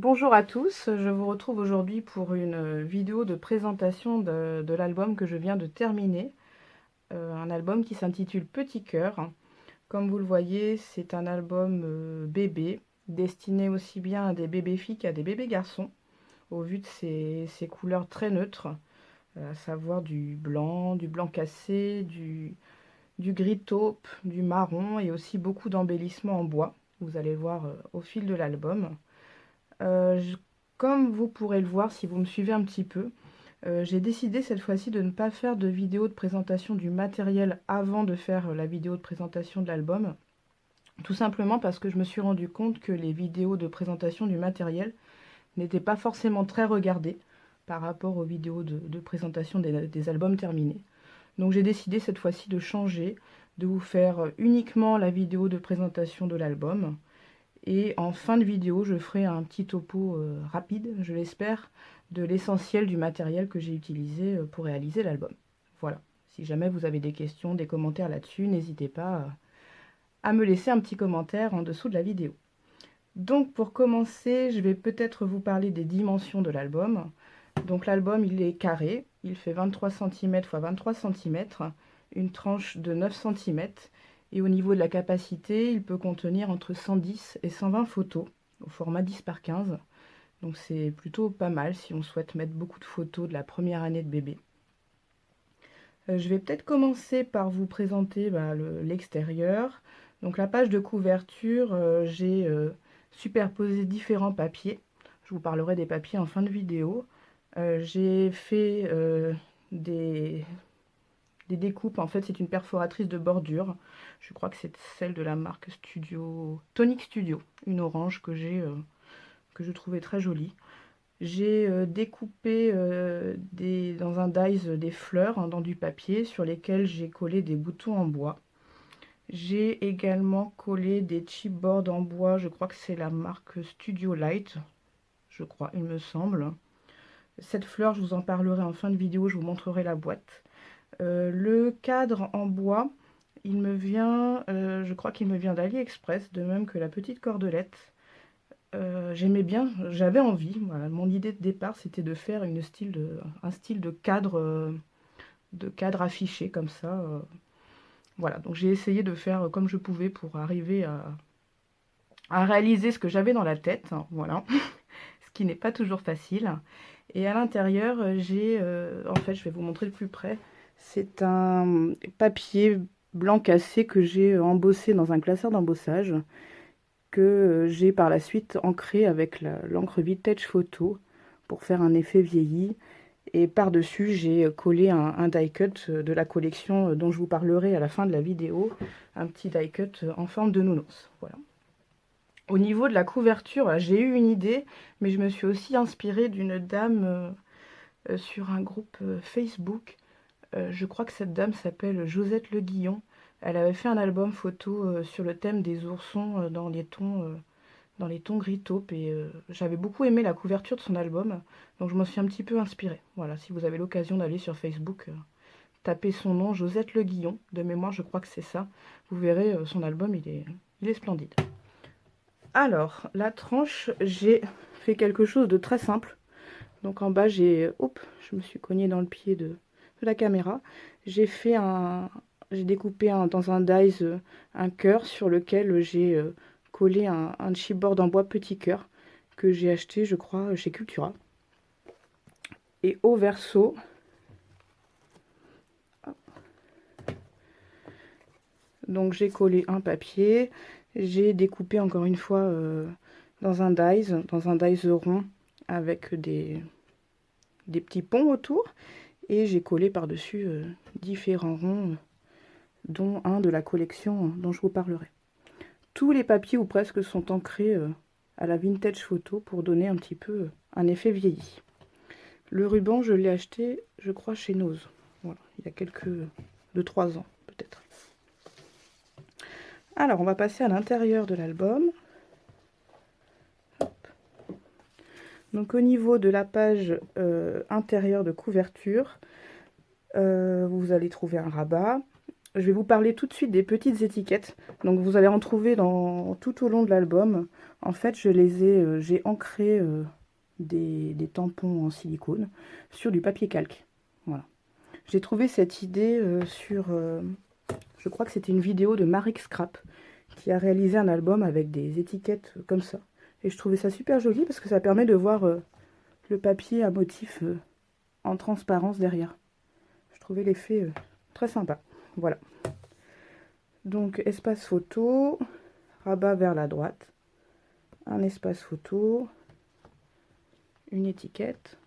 Bonjour à tous, je vous retrouve aujourd'hui pour une vidéo de présentation de l'album que je viens de terminer. Un album qui s'intitule Petit Cœur. Comme vous le voyez, c'est un album bébé, destiné aussi bien à des bébés filles qu'à des bébés garçons, au vu de ses couleurs très neutres, à savoir du blanc cassé, du gris taupe, du marron et aussi beaucoup d'embellissements en bois. Vous allez le voir au fil de l'album. Euh, je- Comme vous pourrez le voir si vous me suivez un petit peu, j'ai décidé cette fois-ci de ne pas faire de vidéo de présentation du matériel avant de faire la vidéo de présentation de l'album. Tout simplement parce que je me suis rendu compte que les vidéos de présentation du matériel n'étaient pas forcément très regardées par rapport aux vidéos de présentation des albums terminés. Donc j'ai décidé cette fois-ci de changer, de vous faire uniquement la vidéo de présentation de l'album. Et en fin de vidéo, je ferai un petit topo rapide, je l'espère, de l'essentiel du matériel que j'ai utilisé pour réaliser l'album. Voilà. Si jamais vous avez des questions, des commentaires là-dessus, n'hésitez pas à me laisser un petit commentaire en dessous de la vidéo. Donc pour commencer, je vais peut-être vous parler des dimensions de l'album. Donc l'album, il est carré, il fait 23 cm x 23 cm, une tranche de 9 cm, et au niveau de la capacité, il peut contenir entre 110 et 120 photos, au format 10 par 15. Donc c'est plutôt pas mal si on souhaite mettre beaucoup de photos de la première année de bébé. Je vais peut-être commencer par vous présenter l'extérieur. Donc la page de couverture, j'ai superposé différents papiers. Je vous parlerai des papiers en fin de vidéo. J'ai fait des découpes. En fait, c'est une perforatrice de bordure. Je crois que c'est celle de la marque Tonic Studio, une orange que je trouvais très jolie. J'ai découpé dans un dies des fleurs hein, dans du papier sur lesquels j'ai collé des boutons en bois. J'ai également collé des chipboards en bois, je crois que c'est la marque Studio Light, je crois, il me semble. Cette fleur, je vous en parlerai en fin de vidéo, je vous montrerai la boîte. Le cadre en bois, je crois qu'il me vient d'AliExpress, de même que la petite cordelette. J'aimais bien, j'avais envie. Voilà, mon idée de départ, c'était de faire un style de cadre affiché comme ça. Voilà, donc j'ai essayé de faire comme je pouvais pour arriver à réaliser ce que j'avais dans la tête. Hein, voilà, ce qui n'est pas toujours facile. Et à l'intérieur, en fait, je vais vous montrer de plus près. C'est un papier blanc cassé que j'ai embossé dans un classeur d'embossage que j'ai par la suite ancré avec l'encre Vintage Photo pour faire un effet vieilli. Et par-dessus, j'ai collé un die cut de la collection dont je vous parlerai à la fin de la vidéo, un petit die cut en forme de nounours. Voilà. Au niveau de la couverture, j'ai eu une idée, mais je me suis aussi inspirée d'une dame sur un groupe Facebook. Je crois que cette dame s'appelle Josette Le Guillon. Elle avait fait un album photo sur le thème des oursons dans les tons gris taupe et j'avais beaucoup aimé la couverture de son album, donc je m'en suis un petit peu inspirée. Voilà, si vous avez l'occasion d'aller sur Facebook, tapez son nom, Josette Le Guillon, de mémoire je crois que c'est ça, vous verrez son album, il est splendide. Alors, la tranche, j'ai fait quelque chose de très simple. Donc en bas, je me suis cognée dans le pied de la caméra. J'ai découpé dans un dies un cœur sur lequel j'ai collé un chipboard en bois petit cœur que j'ai acheté, je crois, chez Cultura. Et au verso, donc j'ai collé un papier, j'ai découpé encore une fois dans un dies rond avec des petits ponts autour, et j'ai collé par-dessus différents ronds dont un de la collection dont je vous parlerai. Tous les papiers ou presque sont ancrés à la vintage photo pour donner un petit peu un effet vieilli. Le ruban, je l'ai acheté, je crois, chez Nose. Voilà, il y a de 3 ans peut-être. Alors, on va passer à l'intérieur de l'album. Donc, au niveau de la page intérieure de couverture, vous allez trouver un rabat. Je vais vous parler tout de suite des petites étiquettes. Donc vous allez en trouver tout au long de l'album. En fait, j'ai ancré des tampons en silicone sur du papier calque. Voilà. J'ai trouvé cette idée je crois que c'était une vidéo de Marix Scrap qui a réalisé un album avec des étiquettes comme ça. Et je trouvais ça super joli parce que ça permet de voir le papier à motif en transparence derrière. Je trouvais l'effet très sympa. Voilà. Donc espace photo, rabat vers la droite, un espace photo, une étiquette,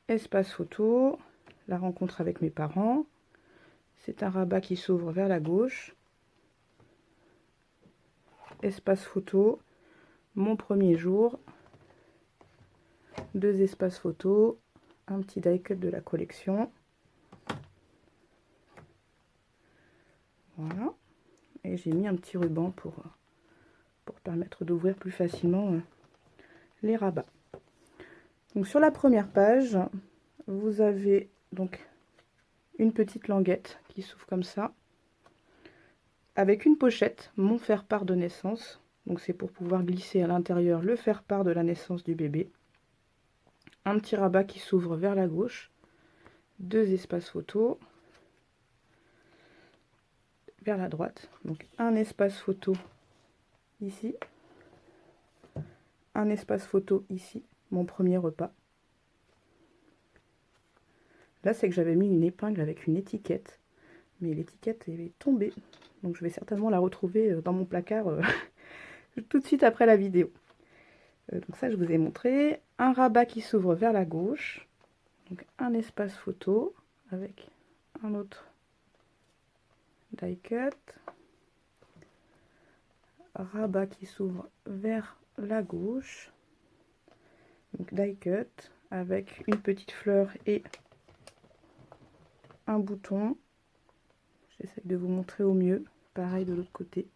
espace photo, la rencontre avec mes parents, c'est un rabat qui s'ouvre vers la gauche, espace photo, mon premier jour, deux espaces photo, un petit die cut de la collection. Voilà. Et j'ai mis un petit ruban pour permettre d'ouvrir plus facilement les rabats. Donc sur la première page, vous avez donc une petite languette qui s'ouvre comme ça, avec une pochette, mon faire-part de naissance. Donc c'est pour pouvoir glisser à l'intérieur le faire-part de la naissance du bébé. Un petit rabat qui s'ouvre vers la gauche, deux espaces photo vers la droite. Donc un espace photo ici, un espace photo ici, mon premier repas. Là, c'est que j'avais mis une épingle avec une étiquette, mais l'étiquette est tombée. Donc je vais certainement la retrouver dans mon placard tout de suite après la vidéo. Donc ça, je vous ai montré. Un rabat qui s'ouvre vers la gauche. Donc un espace photo avec un autre die cut. Rabat qui s'ouvre vers la gauche. Donc die cut avec une petite fleur et un bouton. J'essaie de vous montrer au mieux. Pareil de l'autre côté.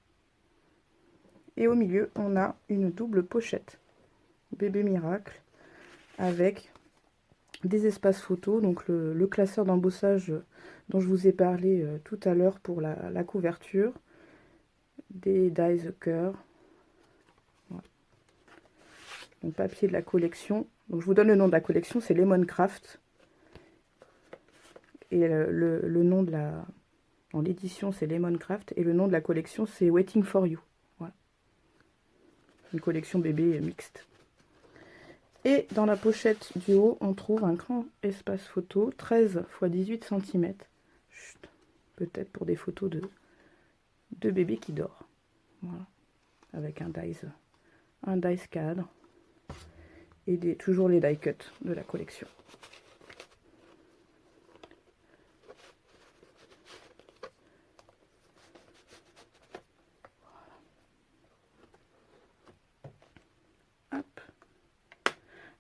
Et au milieu, on a une double pochette. Bébé Miracle avec des espaces photos, donc le classeur d'embossage dont je vous ai parlé tout à l'heure pour la couverture, des dies cœur, voilà. Donc papier de la collection. Donc je vous donne le nom de la collection, c'est Lemon Craft, et le nom de dans l'édition c'est Lemon Craft, et le nom de la collection c'est Waiting for You. Voilà. Une collection bébé mixte. Et dans la pochette du haut, on trouve un grand espace photo, 13 x 18 cm. Peut-être pour des photos de bébé qui dort. Voilà. Avec un dice cadre. Et toujours les die cut de la collection.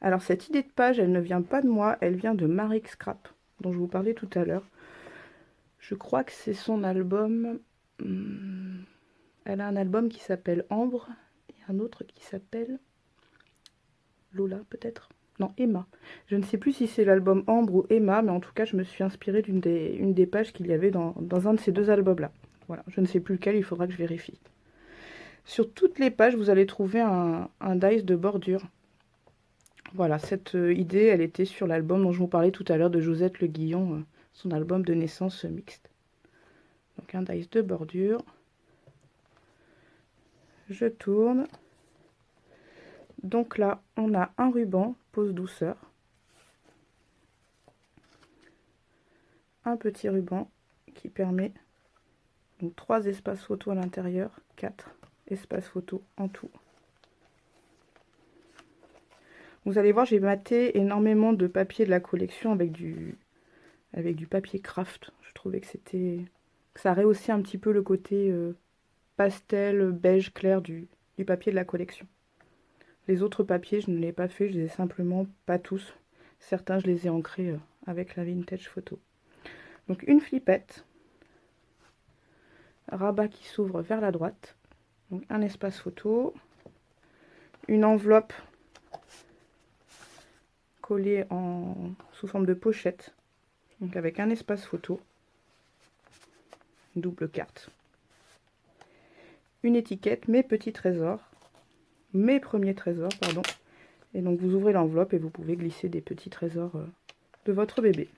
Alors cette idée de page, elle ne vient pas de moi, elle vient de Marix Scrap, dont je vous parlais tout à l'heure. Je crois que c'est son album. Elle a un album qui s'appelle Ambre, et un autre qui s'appelle Lola peut-être. Non, Emma. Je ne sais plus si c'est l'album Ambre ou Emma, mais en tout cas je me suis inspirée d'une des pages qu'il y avait dans un de ces deux albums-là. Voilà, je ne sais plus lequel, il faudra que je vérifie. Sur toutes les pages, vous allez trouver un dice de bordure. Voilà, cette idée, elle était sur l'album dont je vous parlais tout à l'heure de Josette Le Guillon, son album de naissance mixte. Donc un dice de bordure. Je tourne. Donc là, on a un ruban, pose douceur. Un petit ruban qui permet donc 3 espaces photo à l'intérieur, 4 espaces photo en tout. Vous allez voir, j'ai maté énormément de papier de la collection avec du papier craft. Je trouvais que ça rehaussait un petit peu le côté pastel, beige clair du papier de la collection. Les autres papiers, je ne l'ai pas fait, je les ai simplement, pas tous. Certains, je les ai ancrés avec la vintage photo. Donc une flippette, rabat qui s'ouvre vers la droite, donc un espace photo, une enveloppe collée sous forme de pochette Donc avec un espace photo, une double carte, une étiquette, mes petits trésors, mes premiers trésors, pardon. Et donc vous ouvrez l'enveloppe et vous pouvez glisser des petits trésors de votre bébé.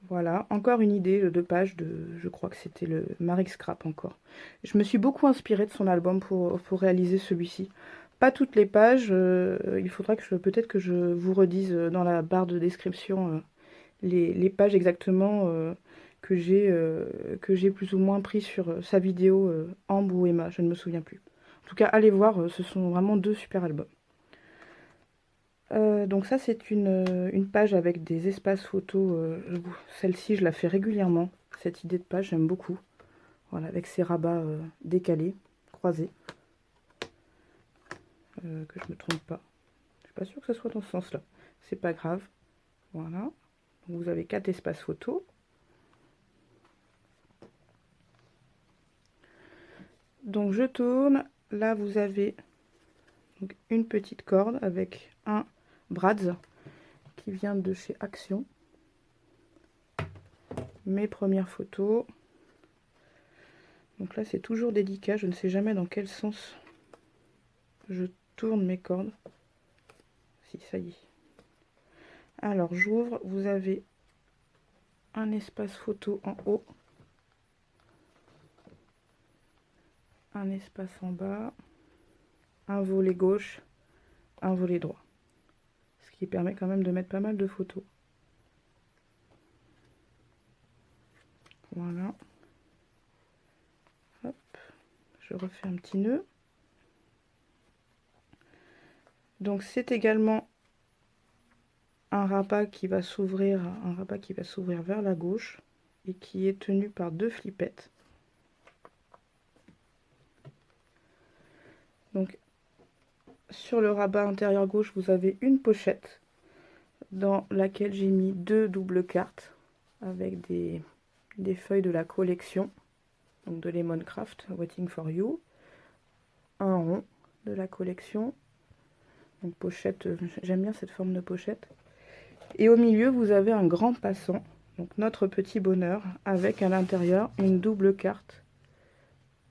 Voilà, encore une idée de page de, je crois que c'était le Marix Scrap encore. Je me suis beaucoup inspirée de son album pour réaliser celui-ci. Pas toutes les pages, il faudra que peut-être que je vous redise dans la barre de description les pages exactement que j'ai plus ou moins pris sur sa vidéo Ambre ou Emma, je ne me souviens plus. En tout cas, allez voir, ce sont vraiment deux super albums. Donc ça c'est une page avec des espaces photos, celle-ci je la fais régulièrement, cette idée de page j'aime beaucoup, voilà, avec ces rabats décalés, croisés, que je me trompe pas, je suis pas sûre que ce soit dans ce sens là, c'est pas grave, voilà, donc vous avez 4 espaces photos, donc je tourne, là vous avez donc, une petite corde avec un Bradz qui vient de chez Action, mes premières photos. Donc là c'est toujours délicat, je ne sais jamais dans quel sens je tourne mes cordes. Si, ça y est. Alors j'ouvre, vous avez un espace photo en haut, un espace en bas, un volet gauche, un volet droit. Ce qui permet quand même de mettre pas mal de photos. Voilà. Hop, je refais un petit nœud. Donc c'est également un rabat qui va s'ouvrir vers la gauche et qui est tenu par 2 flippettes. Donc sur le rabat intérieur gauche, vous avez une pochette dans laquelle j'ai mis 2 doubles cartes avec des feuilles de la collection, donc de Lemoncraft, Waiting for You, un rond de la collection, donc pochette, j'aime bien cette forme de pochette, et au milieu vous avez un grand passant, donc notre petit bonheur, avec à l'intérieur une double carte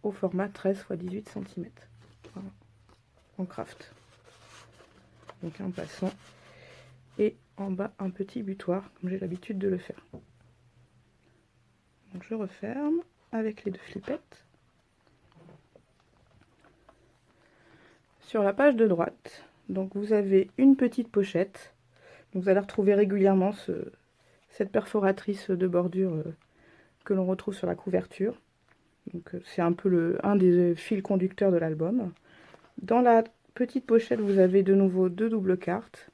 au format 13 x 18 cm, voilà, en craft, donc un passant, et en bas un petit butoir, comme j'ai l'habitude de le faire. Donc je referme avec les 2 flippettes. Sur la page de droite, donc vous avez une petite pochette. Donc vous allez retrouver régulièrement cette perforatrice de bordure que l'on retrouve sur la couverture. Donc c'est un peu un des fils conducteurs de l'album. Dans la petite pochette, vous avez de nouveau 2 doubles cartes.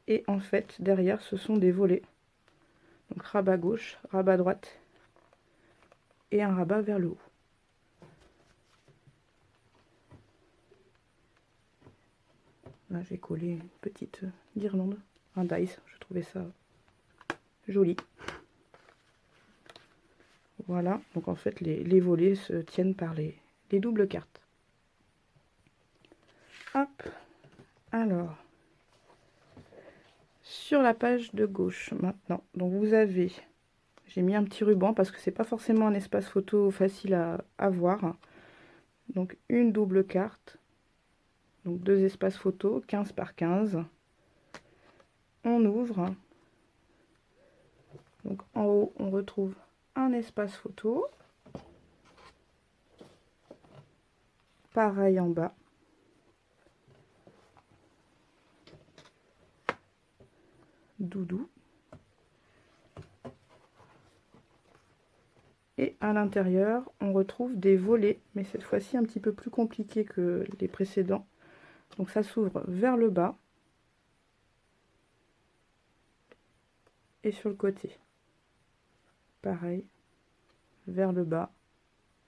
Et en fait, derrière, ce sont des volets. Donc rabat gauche, rabat droite et un rabat vers le haut. Là, j'ai collé une petite guirlande, un dice, je trouvais ça joli. Voilà, donc en fait, les volets se tiennent par les doubles cartes. Hop, alors, sur la page de gauche maintenant, donc vous avez, j'ai mis un petit ruban parce que c'est pas forcément un espace photo facile à voir. Donc une double carte, donc 2 espaces photo, 15 par 15. On ouvre. Donc en haut, on retrouve un espace photo. Pareil en bas. Doudou. Et à l'intérieur, on retrouve des volets, mais cette fois-ci un petit peu plus compliqué que les précédents. Donc ça s'ouvre vers le bas et sur le côté. Pareil, vers le bas.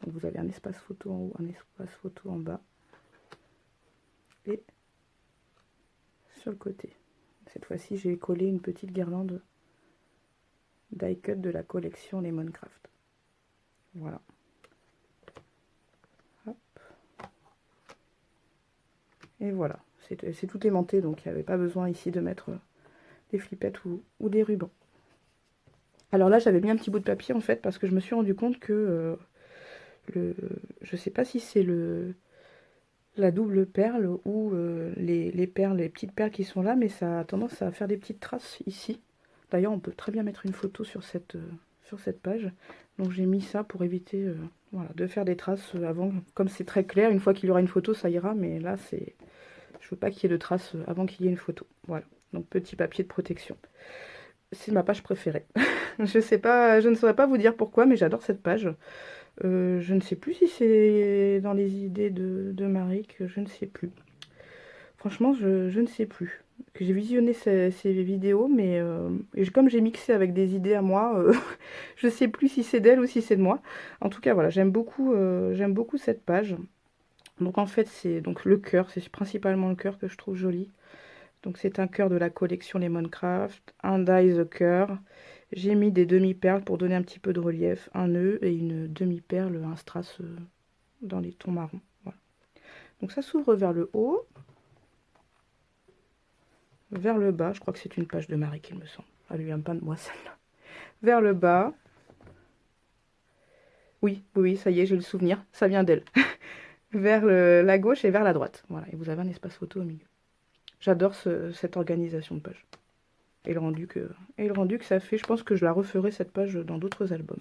Donc vous avez un espace photo en haut, un espace photo en bas. Et sur le côté. Cette fois-ci, j'ai collé une petite guirlande die cut de la collection Lemoncraft. Voilà. Hop. Et voilà, c'est tout aimanté, donc il n'y avait pas besoin ici de mettre des flippettes ou des rubans. Alors là, j'avais mis un petit bout de papier en fait parce que je me suis rendu compte que je sais pas si c'est la double perle ou les perles, les petites perles qui sont là, mais ça a tendance à faire des petites traces ici. D'ailleurs, on peut très bien mettre une photo sur cette page. Donc j'ai mis ça pour éviter voilà, de faire des traces avant. Comme c'est très clair, une fois qu'il y aura une photo, ça ira. Mais là, je veux pas qu'il y ait de traces avant qu'il y ait une photo. Voilà, donc petit papier de protection. C'est ma page préférée. Je sais pas, je ne saurais pas vous dire pourquoi, mais j'adore cette page. Je ne sais plus si c'est dans les idées de Marie, que je ne sais plus. Franchement, je ne sais plus. Que j'ai visionné ces vidéos, mais comme j'ai mixé avec des idées à moi, je ne sais plus si c'est d'elle ou si c'est de moi. En tout cas, voilà, j'aime beaucoup cette page. Donc en fait, c'est donc le cœur, c'est principalement le cœur que je trouve joli. Donc c'est un cœur de la collection Lemoncraft, un die the cœur. J'ai mis des demi-perles pour donner un petit peu de relief, un nœud et une demi-perle, un strass dans les tons marrons. Voilà. Donc ça s'ouvre vers le haut, vers le bas. Je crois que c'est une page de Marie qu'il me semble. Elle vient pas de moi celle-là. Vers le bas. Oui, oui, ça y est, j'ai le souvenir. Ça vient d'elle. Vers la gauche et vers la droite. Voilà, et vous avez un espace photo au milieu. J'adore cette organisation de page. Et le rendu que ça fait, je pense que je la referai cette page dans d'autres albums.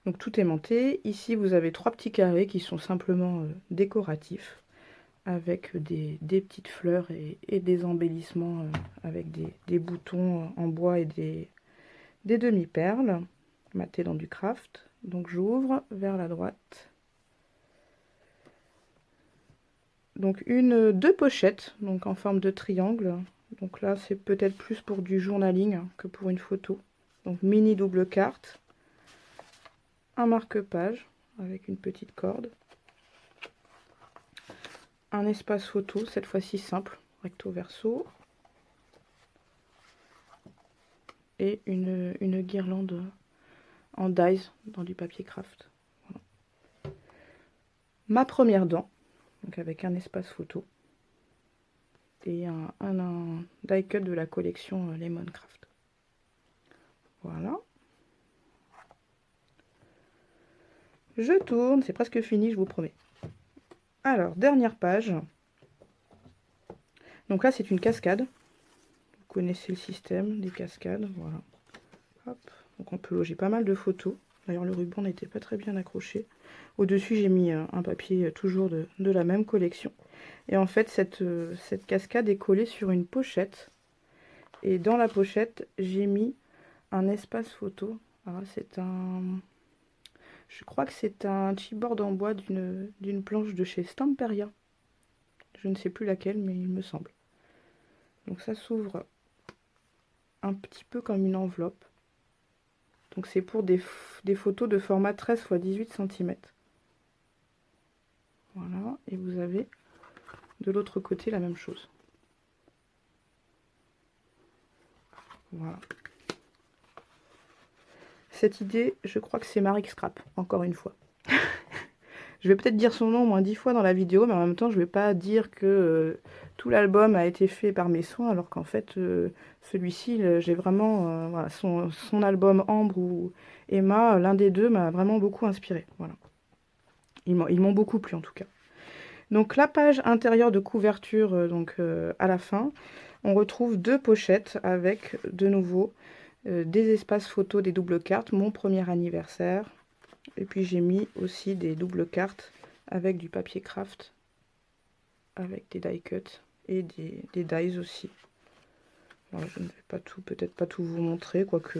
Donc tout est monté. Ici, vous avez 3 petits carrés qui sont simplement décoratifs, avec des petites fleurs et des embellissements avec des boutons en bois et des demi-perles matés dans du craft. Donc j'ouvre vers la droite. Donc deux pochettes, donc en forme de triangle. Donc là, c'est peut-être plus pour du journaling que pour une photo. Donc mini double carte, un marque-page avec une petite corde, un espace photo, cette fois-ci simple, recto verso, et une guirlande en dies dans du papier craft. Voilà. Ma première dent, donc avec un espace photo, et un die cut de la collection Lemoncraft. Voilà. Je tourne, c'est presque fini, je vous promets. Alors, dernière page. Donc là, c'est une cascade. Vous connaissez le système des cascades, voilà. Hop. Donc on peut loger pas mal de photos. D'ailleurs, le ruban n'était pas très bien accroché. Au-dessus, j'ai mis un papier toujours de la même collection. Et en fait, cette cascade est collée sur une pochette. Et dans la pochette, j'ai mis un espace photo. Alors, je crois que c'est un chipboard en bois d'une planche de chez Stamperia. Je ne sais plus laquelle, mais il me semble. Donc ça s'ouvre un petit peu comme une enveloppe. Donc c'est pour des photos de format 13 x 18 cm. Voilà, et vous avez de l'autre côté la même chose. Voilà. Cette idée, je crois que c'est Marie Scrap, encore une fois. Je vais peut-être dire son nom au moins 10 fois dans la vidéo, mais en même temps, je ne vais pas dire que tout l'album a été fait par mes soins, alors qu'en fait, celui-ci, j'ai vraiment... voilà, son album Ambre ou Emma, l'un des deux m'a vraiment beaucoup inspiré. Voilà. Ils m'ont beaucoup plu, en tout cas. Donc, la page intérieure de couverture, à la fin, on retrouve 2 pochettes avec, de nouveau, des espaces photos, des doubles cartes, mon premier anniversaire. Et puis j'ai mis aussi des doubles cartes avec du papier craft, avec des die cuts et des dies aussi. Alors, je ne vais pas tout, peut-être pas tout vous montrer, quoique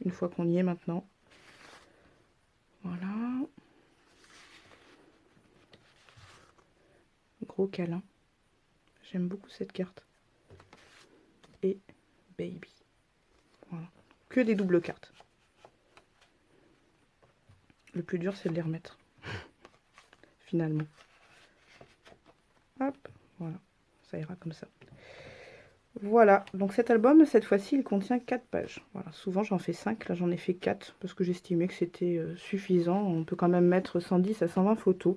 une fois qu'on y est maintenant. Voilà. Gros câlin. J'aime beaucoup cette carte. Et baby. Voilà. Que des doubles cartes. Le plus dur, c'est de les remettre. Finalement. Hop, voilà. Ça ira comme ça. Voilà, donc cet album, cette fois-ci, il contient 4 pages. Voilà, souvent j'en fais 5, là j'en ai fait 4, parce que j'estimais que c'était suffisant. On peut quand même mettre 110 à 120 photos.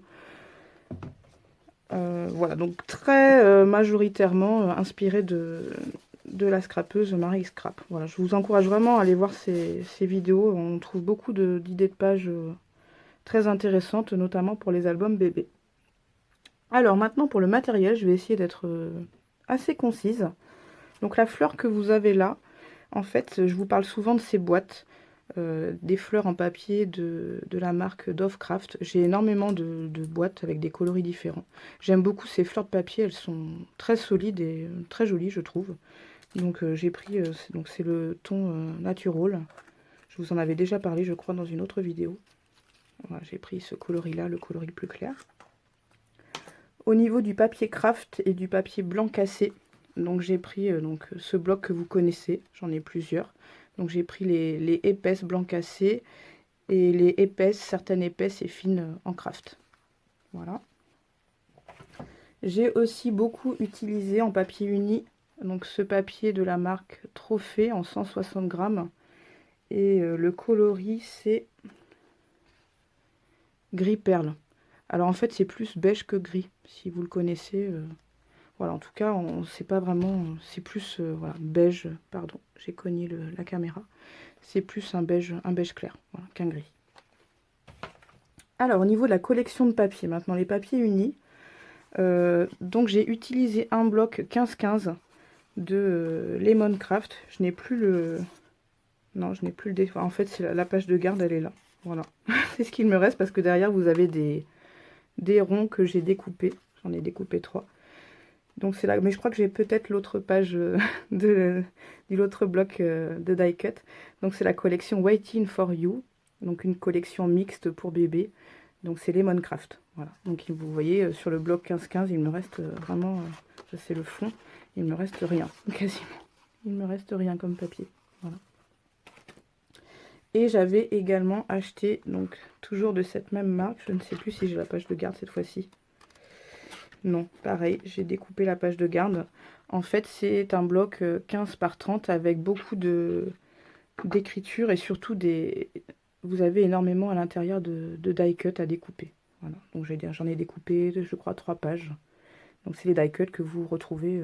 Voilà, donc très majoritairement inspiré de de la scrapeuse Marie Scrap. Voilà, je vous encourage vraiment à aller voir ces vidéos. On trouve beaucoup d'idées de pages très intéressantes, notamment pour les albums bébés. Alors maintenant pour le matériel, je vais essayer d'être assez concise. Donc la fleur que vous avez là, en fait, je vous parle souvent de ces boîtes, des fleurs en papier de la marque Dovecraft. J'ai énormément de boîtes avec des coloris différents. J'aime beaucoup ces fleurs de papier, elles sont très solides et très jolies, je trouve. Donc j'ai pris, donc c'est le ton Natural. Je vous en avais déjà parlé, je crois, dans une autre vidéo. Voilà, j'ai pris ce coloris-là, le coloris le plus clair. Au niveau du papier craft et du papier blanc cassé, donc j'ai pris donc ce bloc que vous connaissez, j'en ai plusieurs. Donc j'ai pris les épaisses blanc cassé et les épaisses, certaines épaisses et fines en craft. Voilà. J'ai aussi beaucoup utilisé en papier uni, donc ce papier de la marque Trophée en 160 grammes. Et le coloris c'est gris perle. Alors en fait c'est plus beige que gris, si vous le connaissez. Voilà, en tout cas, on sait pas vraiment, c'est plus voilà, beige, pardon, j'ai cogné la caméra. C'est plus un beige clair, voilà, qu'un gris. Alors, au niveau de la collection de papier, maintenant les papiers unis. Donc j'ai utilisé un bloc 15-15 de Lemon Craft. Je n'ai plus le... Non, je n'ai plus le défaut. En fait, c'est la page de garde, elle est là. Voilà, c'est ce qu'il me reste parce que derrière, vous avez des ronds que j'ai découpés. J'en ai découpé 3. Donc c'est là, mais je crois que j'ai peut-être l'autre page de l'autre bloc de die cut. Donc c'est la collection Waiting for You, donc une collection mixte pour bébé. Donc c'est Lemon Craft. Voilà. Donc vous voyez sur le bloc 15-15, il me reste vraiment, ça c'est le fond, il me reste rien, quasiment. Il me reste rien comme papier. Voilà. Et j'avais également acheté, donc toujours de cette même marque, je ne sais plus si j'ai la page de garde cette fois-ci. Non, pareil, j'ai découpé la page de garde. En fait, c'est un bloc 15 par 30 avec beaucoup d'écriture et surtout vous avez énormément à l'intérieur de die cut à découper. Voilà, donc j'en ai découpé, je crois, 3 pages. Donc c'est les die cut que vous retrouvez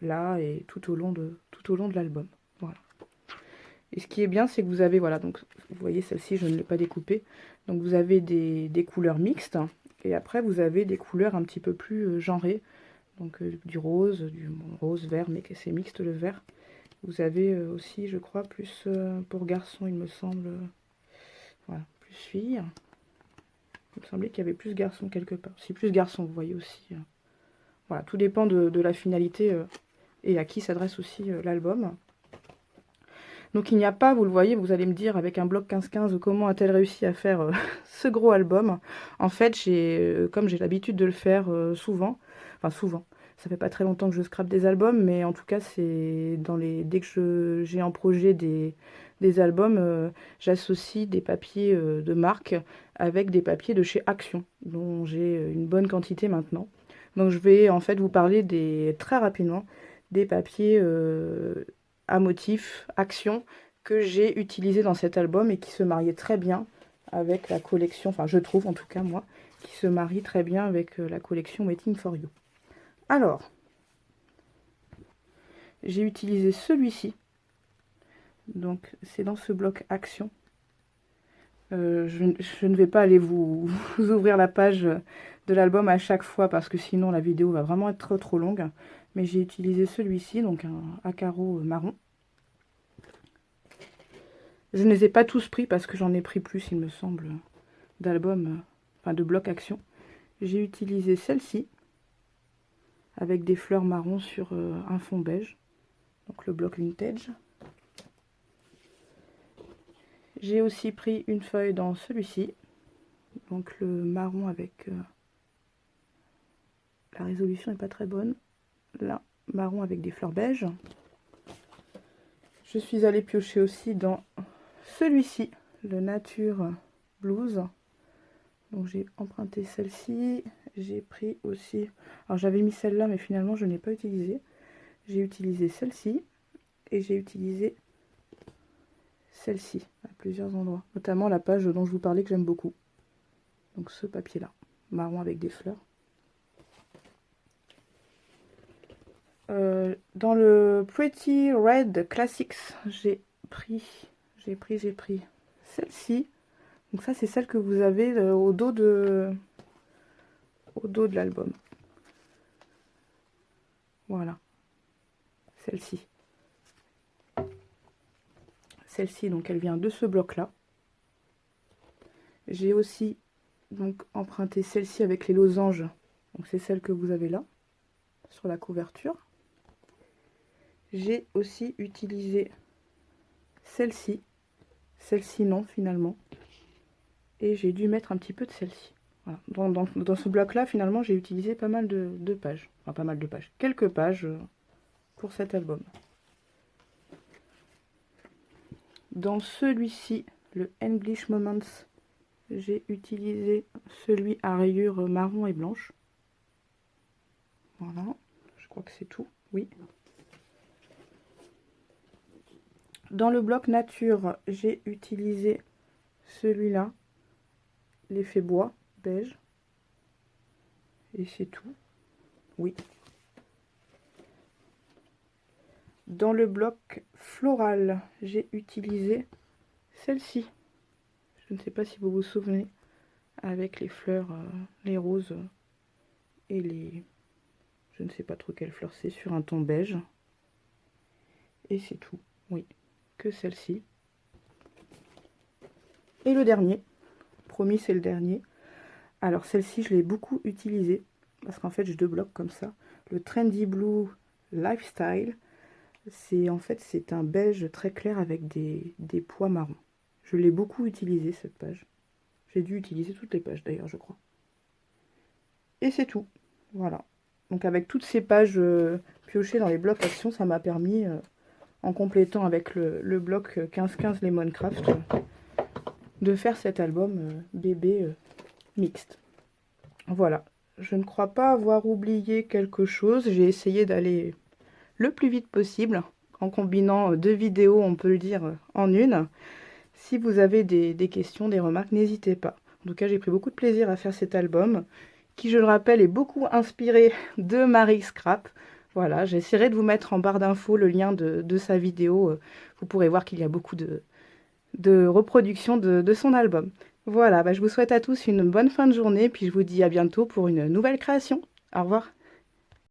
là et tout au long de l'album. Voilà. Et ce qui est bien, c'est que vous avez, voilà, donc vous voyez celle-ci, je ne l'ai pas découpée. Donc vous avez des couleurs mixtes. Et après, vous avez des couleurs un petit peu plus genrées. Donc du rose, vert, mais c'est mixte le vert. Vous avez aussi, je crois, plus pour garçon, il me semble. Voilà, plus fille. Il me semblait qu'il y avait plus garçon quelque part. Si plus garçon, vous voyez aussi. Voilà, tout dépend de la finalité et à qui s'adresse aussi l'album. Donc il n'y a pas, vous le voyez, vous allez me dire avec un bloc 15-15 comment a-t-elle réussi à faire ce gros album. En fait, comme j'ai l'habitude de le faire souvent, enfin souvent, ça fait pas très longtemps que je scrape des albums, mais en tout cas c'est dès que j'ai en projet des albums, j'associe des papiers de marque avec des papiers de chez Action, dont j'ai une bonne quantité maintenant. Donc je vais en fait vous parler très rapidement des papiers à motif, action, que j'ai utilisé dans cet album et qui se mariait très bien avec la collection, enfin je trouve en tout cas moi, qui se marie très bien avec la collection Waiting for You. Alors, j'ai utilisé celui-ci, donc c'est dans ce bloc action. Je ne vais pas aller vous ouvrir la page de l'album à chaque fois parce que sinon la vidéo va vraiment être trop longue. Mais j'ai utilisé celui-ci, donc un carreau marron. Je ne les ai pas tous pris parce que j'en ai pris plus, il me semble, d'albums, enfin de blocs action. J'ai utilisé celle-ci avec des fleurs marron sur un fond beige, donc le bloc vintage. J'ai aussi pris une feuille dans celui-ci, donc le marron avec la résolution n'est pas très bonne. Là, marron avec des fleurs beige. Je suis allée piocher aussi dans celui-ci, le Nature Blues. Donc j'ai emprunté celle-ci. J'ai pris aussi... Alors j'avais mis celle-là, mais finalement je n'ai pas utilisé. J'ai utilisé celle-ci. Et j'ai utilisé celle-ci à plusieurs endroits. Notamment la page dont je vous parlais que j'aime beaucoup. Donc ce papier-là, marron avec des fleurs. Dans le Pretty Red Classics, j'ai pris celle-ci. Donc ça, c'est celle que vous avez au dos de l'album. Voilà. Celle-ci. Celle-ci, donc elle vient de ce bloc-là. J'ai aussi donc emprunté celle-ci avec les losanges. Donc c'est celle que vous avez là, sur la couverture. J'ai aussi utilisé celle-ci. Celle-ci non, finalement. Et j'ai dû mettre un petit peu de celle-ci. Voilà. Dans ce bloc-là, finalement, j'ai utilisé pas mal de pages. Enfin, pas mal de pages. Quelques pages pour cet album. Dans celui-ci, le English Moments, j'ai utilisé celui à rayures marron et blanche. Voilà, je crois que c'est tout, oui. Dans le bloc nature, j'ai utilisé celui-là, l'effet bois, beige. Et c'est tout, oui. Dans le bloc floral, j'ai utilisé celle-ci. Je ne sais pas si vous vous souvenez, avec les fleurs, les roses et les... Je ne sais pas trop quelle fleur c'est, sur un ton beige. Et c'est tout, oui, que celle-ci. Et le dernier, promis c'est le dernier. Alors celle-ci, je l'ai beaucoup utilisée, parce qu'en fait j'ai deux blocs comme ça. Le Trendy Blue Lifestyle, c'est un beige très clair avec des pois marrons. Je l'ai beaucoup utilisé cette page. J'ai dû utiliser toutes les pages d'ailleurs, je crois. Et c'est tout, voilà. Donc avec toutes ces pages piochées dans les blocs actions, ça m'a permis, en complétant avec le bloc 15-15 Lemoncraft, de faire cet album bébé mixte. Voilà, je ne crois pas avoir oublié quelque chose. J'ai essayé d'aller le plus vite possible, en combinant deux vidéos, on peut le dire, en une. Si vous avez des questions, des remarques, n'hésitez pas. En tout cas, j'ai pris beaucoup de plaisir à faire cet album, qui, je le rappelle, est beaucoup inspiré de Marie Scrap. Voilà, j'essaierai de vous mettre en barre d'infos le lien de sa vidéo. Vous pourrez voir qu'il y a beaucoup de reproductions de son album. Voilà, je vous souhaite à tous une bonne fin de journée, puis je vous dis à bientôt pour une nouvelle création. Au revoir.